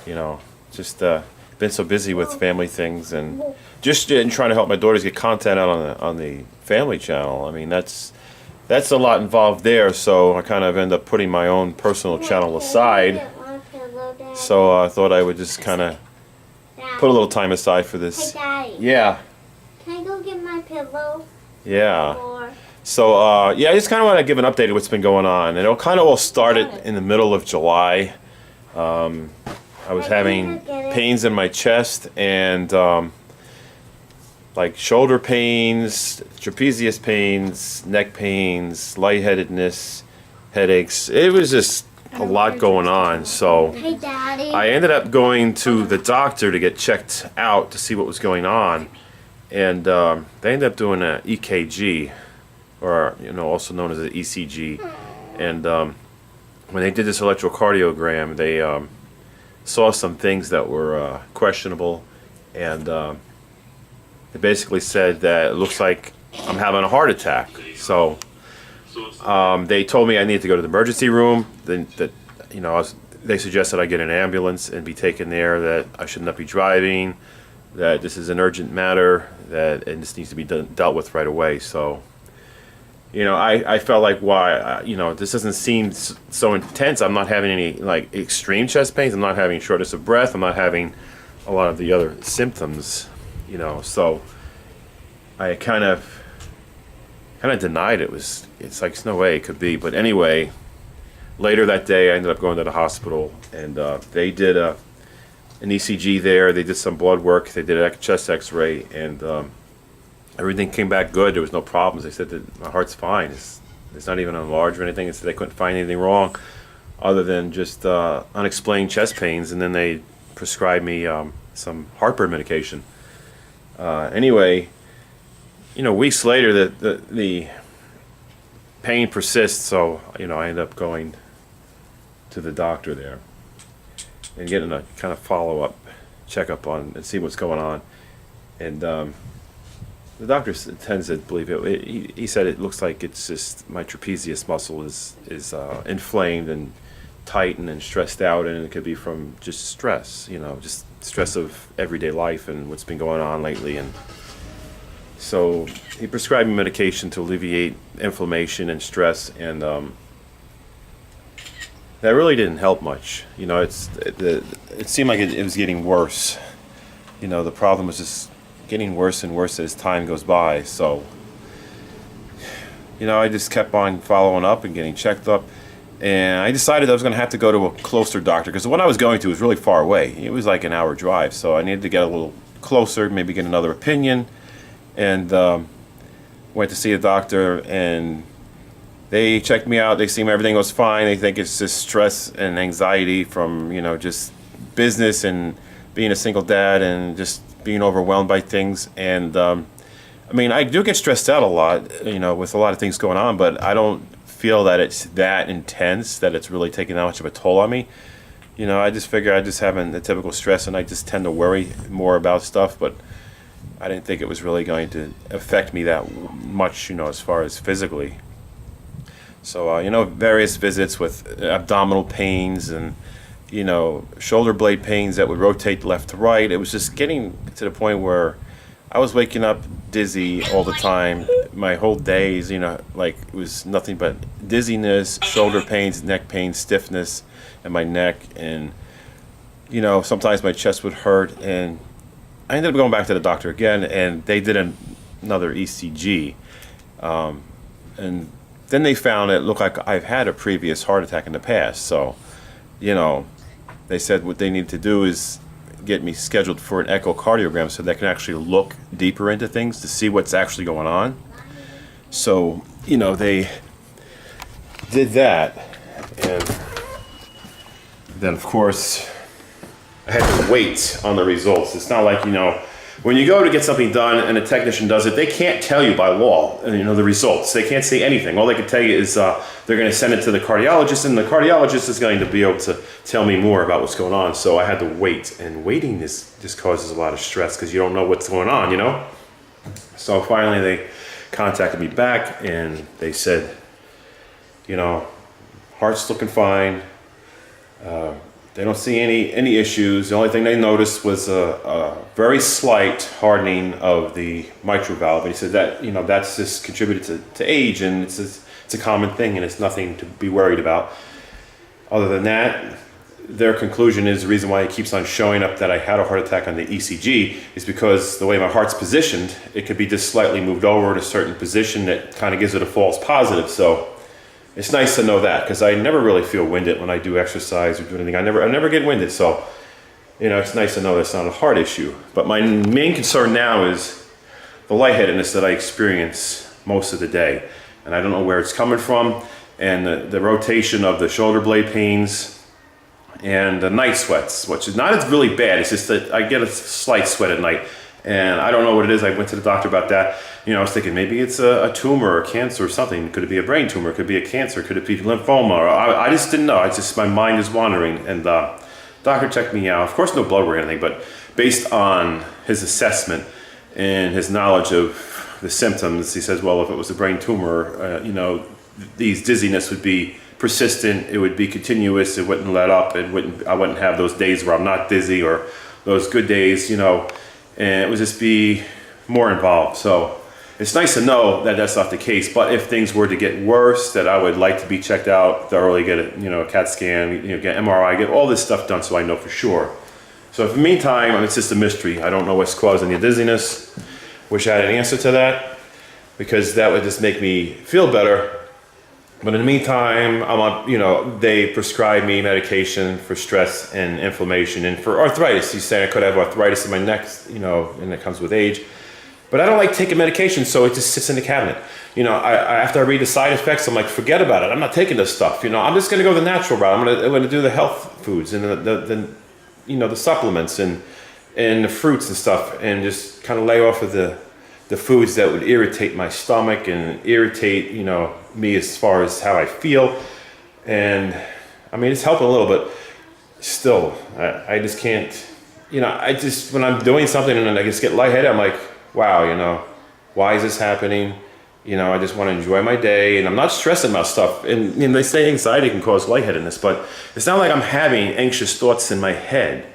You know, just been so busy with family things and just trying to help my daughters get content out on the family channel. I mean, that's a lot involved there. So I kind of end up putting my own personal channel aside. So I thought I would just kind of put a little time aside for this. Hey, Daddy. Yeah. Can I go get my pillow? Yeah. Or So yeah, I just kind of want to give an update of what's been going on. And it kind of all started in the middle of July. I was having pains in my chest and like shoulder pains, trapezius pains, neck pains, lightheadedness, headaches. It was just a lot going on. So hey, Daddy. I ended up going to the doctor to get checked out to see what was going on. And they ended up doing an EKG, or also known as an ECG. And when they did this electrocardiogram, they saw some things that were questionable, and they basically said that it looks like I'm having a heart attack. So they told me I needed to go to the emergency room. They suggested I get an ambulance and be taken there. That I should not be driving. That this is an urgent matter. And this needs to be dealt with right away. So. I felt like, why, this doesn't seem so intense. I'm not having any, like, extreme chest pains. I'm not having shortness of breath. I'm not having a lot of the other symptoms, So I kind of denied it. It's like, there's no way it could be. But anyway, later that day, I ended up going to the hospital. And they did an ECG there. They did some blood work. They did a chest x-ray. And everything came back good. There was no problems. They said that my heart's fine. It's not even enlarged or anything. They said they couldn't find anything wrong other than just unexplained chest pains. And then they prescribed me some heartburn medication. Anyway, weeks later, the pain persists. So, I end up going to the doctor there and getting a kind of follow-up checkup on and see what's going on. And the doctor tends to believe it. He said it looks like it's just my trapezius muscle is inflamed and tightened and stressed out, and it could be from just stress, just stress of everyday life and what's been going on lately. And so he prescribed me medication to alleviate inflammation and stress, and that really didn't help much. It seemed like it was getting worse. The problem was just getting worse and worse as time goes by. So I just kept on following up and getting checked up, and I decided I was going to have to go to a closer doctor, because the one I was going to was really far away. It was like an hour drive, so I needed to get a little closer, maybe get another opinion. And went to see a doctor, and they checked me out. They seem everything was fine. They think it's just stress and anxiety from just business and being a single dad and just being overwhelmed by things. And I do get stressed out a lot, with a lot of things going on, but I don't feel that it's that intense, that it's really taking that much of a toll on me. I just figure I just having the typical stress, and I just tend to worry more about stuff, but I didn't think it was really going to affect me that much, as far as physically. So, various visits with abdominal pains and shoulder blade pains that would rotate left to right. It was just getting to the point where I was waking up dizzy all the time. My whole days, like it was nothing but dizziness, shoulder pains, neck pain, stiffness in my neck, and sometimes my chest would hurt. And I ended up going back to the doctor again, and they did another ECG, and then they found it looked like I've had a previous heart attack in the past. So, they said what they need to do is get me scheduled for an echo-cardiogram so they can actually look deeper into things to see what's actually going on. So, they did that. And then, of course, I had to wait on the results. It's not like, when you go to get something done and a technician does it, they can't tell you by law, the results. They can't say anything. All they can tell you is they're going to send it to the cardiologist, and the cardiologist is going to be able to tell me more about what's going on. So I had to wait, and waiting just causes a lot of stress because you don't know what's going on, So finally they contacted me back, and they said, heart's looking fine. They don't see any issues. The only thing they noticed was a very slight hardening of the mitral valve. And he said that, you know, that's just contributed to age, and it's a common thing, and it's nothing to be worried about. Other than that, their conclusion is the reason why it keeps on showing up that I had a heart attack on the ECG is because the way my heart's positioned, it could be just slightly moved over to a certain position that kind of gives it a false positive. So it's nice to know that, because I never really feel winded when I do exercise or do anything. I never get winded. So, you know, it's nice to know that's not a heart issue. But my main concern now is the lightheadedness that I experience most of the day. And I don't know where it's coming from. And the rotation of the shoulder blade pains and the night sweats, which is not as really bad. It's just that I get a slight sweat at night. And I don't know what it is. I went to the doctor about that. You know, I was thinking maybe it's a tumor or cancer or something. Could it be a brain tumor? Could it be a cancer? Could it be lymphoma? Or I just didn't know. My mind is wandering. And doctor checked me out. Of course, no blood work or anything, but based on his assessment and his knowledge of the symptoms, he says, well, if it was a brain tumor, you know, these dizziness would be persistent. It would be continuous. It wouldn't let up. I wouldn't have those days where I'm not dizzy, or those good days, you know, and it would just be more involved. So it's nice to know that that's not the case. But if things were to get worse, that I would like to be checked out thoroughly, get a CAT scan, you know, get MRI, get all this stuff done so I know for sure. So in the meantime, it's just a mystery. I don't know what's causing the dizziness. Wish I had an answer to that, because that would just make me feel better. But in the meantime, I'm on, you know, they prescribe me medication for stress and inflammation and for arthritis. He's saying I could have arthritis in my neck, you know, and it comes with age. But I don't like taking medication, so it just sits in the cabinet. You know, after I read the side effects, I'm like, forget about it. I'm not taking this stuff. You know, I'm just going to go the natural route. I'm going to do the health foods and the you know, the supplements and the fruits and stuff, and just kind of lay off of the foods that would irritate my stomach and irritate, you know, me as far as how I feel. And I mean, it's helping a little, but still, I just can't, you know, when I'm doing something and I just get lightheaded, I'm like, wow, you know, why is this happening? You know, I just want to enjoy my day, and I'm not stressing about stuff. And you know, they say anxiety can cause lightheadedness, but it's not like I'm having anxious thoughts in my head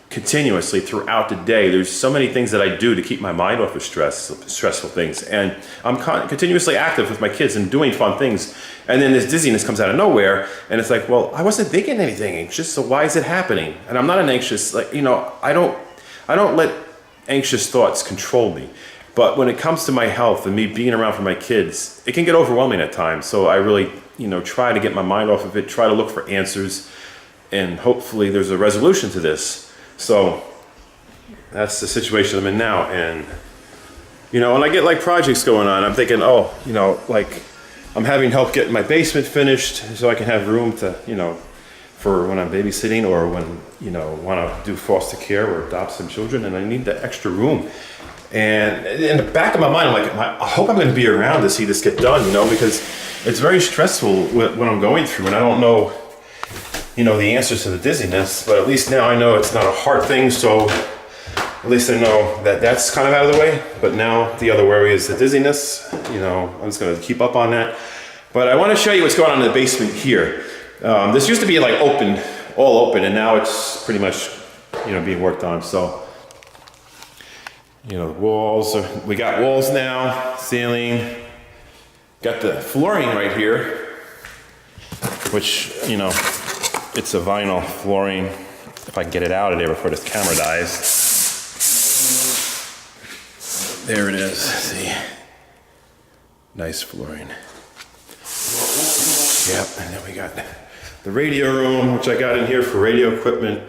continuously throughout the day. There's so many things that I do to keep my mind off of stressful things, and I'm continuously active with my kids and doing fun things, and then this dizziness comes out of nowhere, and it's like, well, I wasn't thinking anything anxious, so why is it happening? And I'm not an anxious, like, you know, I don't let anxious thoughts control me. But when it comes to my health and me being around for my kids, it can get overwhelming at times. So I really, you know, try to get my mind off of it, try to look for answers, and hopefully there's a resolution to this. So that's the situation I'm in now. And, you know, when I get like projects going on, I'm thinking, oh, you know, like I'm having help getting my basement finished so I can have room to, you know, for when I'm babysitting or when, you know, want to do foster care or adopt some children, and I need the extra room. And in the back of my mind, I'm like, I hope I'm going to be around to see this get done, you know, because it's very stressful when I'm going through, and I don't know, you know, the answers to the dizziness, but at least now I know it's not a heart thing, so at least I know that that's kind of out of the way. But now the other worry is the dizziness. You know, I'm just going to keep up on that. But I want to show you what's going on in the basement here. This used to be like open, all open, and now it's pretty much, you know, being worked on. So, you know, we got walls now, ceiling, got the flooring right here, which, you know, it's a vinyl flooring. If I can get it out of there before this camera dies. There it is, see? Nice flooring. Yep, and then we got the radio room, which I got in here for radio equipment.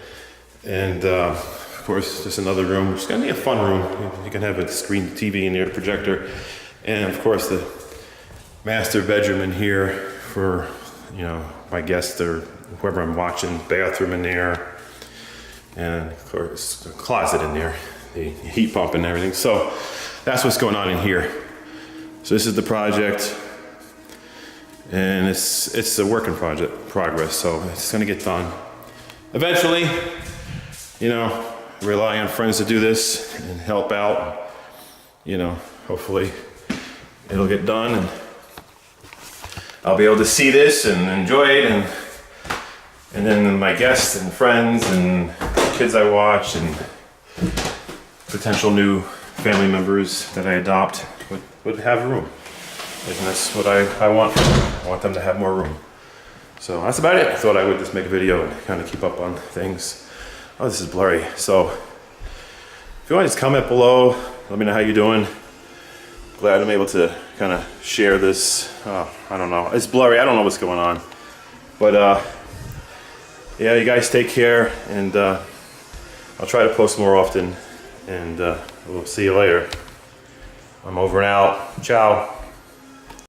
And of course, just another room, which is gonna be a fun room. You can have a screen TV in there, projector. And of course, the master bedroom in here for, you know, my guests or whoever I'm watching, bathroom in there. And of course, a closet in there, the heat pump and everything. So that's what's going on in here. So this is the project. And it's a work in progress, so it's gonna get done. Eventually, you know, rely on friends to do this and help out. You know, hopefully it'll get done and I'll be able to see this and enjoy it and And then my guests and friends and kids I watch and potential new family members that I adopt would have room. And that's what I want. I want them to have more room. So that's about it. I thought I would just make a video and kind of keep up on things. Oh, this is blurry. So if you want to just comment below, let me know how you're doing. Glad I'm able to kind of share this. I don't know. It's blurry. I don't know what's going on. But yeah, you guys take care, and I'll try to post more often, and we'll see you later. I'm over and out. Ciao.